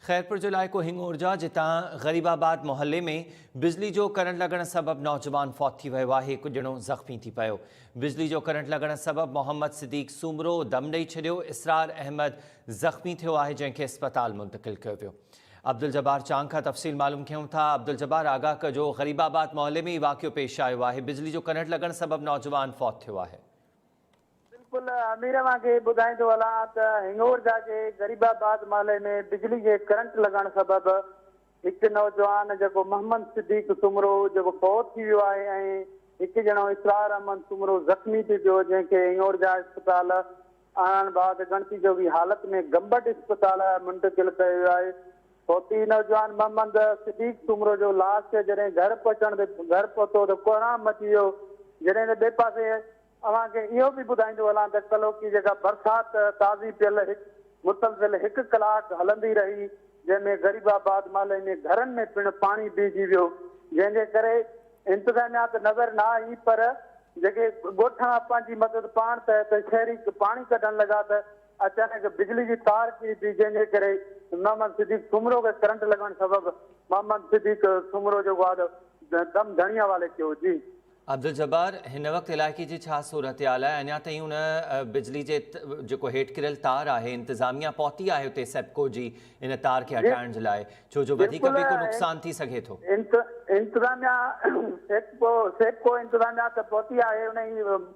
खैरपुर जो इलाइक़ो हिंगोरजा जितां ग़रीबाबाद मोहल्ले में बिजली जो करंट लगण सबब नौजवान फौत थी वियो आहे। हिकु ॼणो ज़ख़्मी थी पियो। बिजली जो करंट लगण सबब मोहम्मद सिद्दीक़ सूमरो दम ॾेई छॾियो। इसरार अहमद ज़ख़्मी थियो आहे, जंहिंखे अस्पताल मुंतक़िल कयो वियो। अब्दुल जब्बार चांग खां तफ़सील मालूम कयूं था। अब्दुल जब्बार, आगाह कजो, ग़रीबाबाद मोहल्ले में ही वाक़ियो पेश आयो आहे। बिजली जो करंट लगण सबब नौजवान फौत थियो आहे। बिल्कुल अमीर के बुधाईंदो हलां त हिंगोरजा के गरीबाबाद मोहल्ले में बिजली के करंट लगण सबब एक नौजवान जो मोहम्मद सिद्दीक़ सूमरो जो फौत थी वियो आहे ऐं हिकु ॼणो इसरार अहमद सूमरो ज़ख़्मी थी पियो, जंहिंखे हिंगोरजा अस्पताल आणण बाद गणती जो भी हालत में गंबट अस्पताल मुंतकिल कयो वियो आहे। फौती नौजवान मोहम्मद सिद्दीक़ सूमरो जो लाश जॾहिं घर पहुतो तो कोहराम मची वियो। जॾहिं ॿिए पासे अवांखे इहो बि ॿुधाईंदो हलां त कलो की जेका बरसात ताज़ी पियल मुसलसिल 1 कलाक हलंदी रही, जंहिंमें गरीबाबाद मोहल्ले में घरनि में पिणु पाणी बीहजी वियो, जंहिंजे करे इंतज़ामिया त नज़र न आई, पर जेके ॻोठा पंहिंजी मदद पाण त शहरी पाणी कढण लॻा त अचानक बिजली जी तार किरी पई, जंहिंजे करे मोहम्मद सिद्दीक़ सूमरो खे करंट लॻण सबब मोहम्मद सिद्दीक़ सूमरो जो दम धणिया वाले थियो। जी अब्दुल जब्बार, हिन वक्त इलाइक़े जी छा सूरत हाल आहे? अञा ताईं उन बिजली जे जेको हेठि किरियल तार आहे, इंतज़ामिया पहुती आहे उते सेप्को जी इन तार खे हटाइण जे लाइ, छो जो वधीक बि को नुक़सान थी सघे थो? इंतज़ामिया सेप्को इंतज़ामिया त पहुती आहे, उन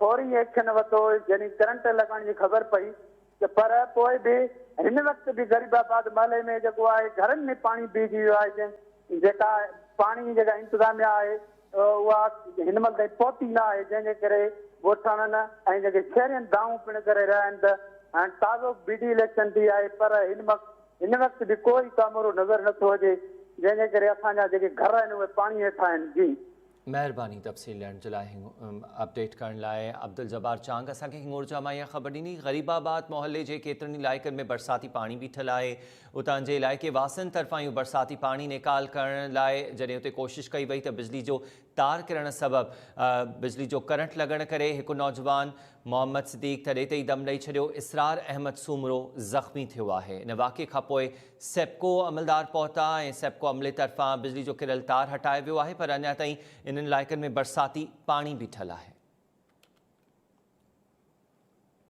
फौरी एक्शन वरितो जॾहिं करंट लॻण जी ख़बर पई, पर पोइ बि हिन वक़्तु बि गरीबाबाद मोहल्ले में जेको आहे घरनि में पाणी बीहजी वियो आहे। जेका पाणी जी जेका इंतज़ामिया आहे उहा हिन महिल ताईं पहुती न आहे, जंहिंजे करे ॻोठाणनि ऐं जेके शहरियुनि दाऊं पिणु करे रहिया आहिनि त हाणे ताज़ो बीडी इलेक्शन थी आहे, पर हिन वक़्तु बि कोई कामरो नज़र नथो अचे, जंहिंजे करे असांजा जेके घर आहिनि उहे पाणी हेठां आहिनि। जी महिरबानी तफ़सील ॾियण जे लाइ, अपडेट करण लाइ। अब्दुल जब्बार चांग असांखे हिंगोरजा मां इहा ख़बर ॾिनी। ग़रीबाबाद मोहल्ले जे केतिरनि इलाइक़नि में बरसाती पाणी बीठल आहे। उतां जे इलाइक़े वासियुनि तरफ़ां इहो बरसाती पाणी निकाल करण लाइ जॾहिं उते कोशिशि कई वई त बिजली जो तार किरण सबब बिजली जो करंट लॻण करे हिकु नौजवान मोहम्मद सिद्दीक़ तॾहिं ते ई दम ॾेई छॾियो। इसरार अहमद सूमरो ज़ख़्मी थियो आहे। इन वाक़े खां पोइ सेप्को अमलदार पहुता ऐं सेप्को अमले तरफ़ां बिजली जो किरियल तार हटायो वियो आहे, पर अञा ताईं इन्हनि इलाइक़नि में बरसाती पाणी बीठल आहे।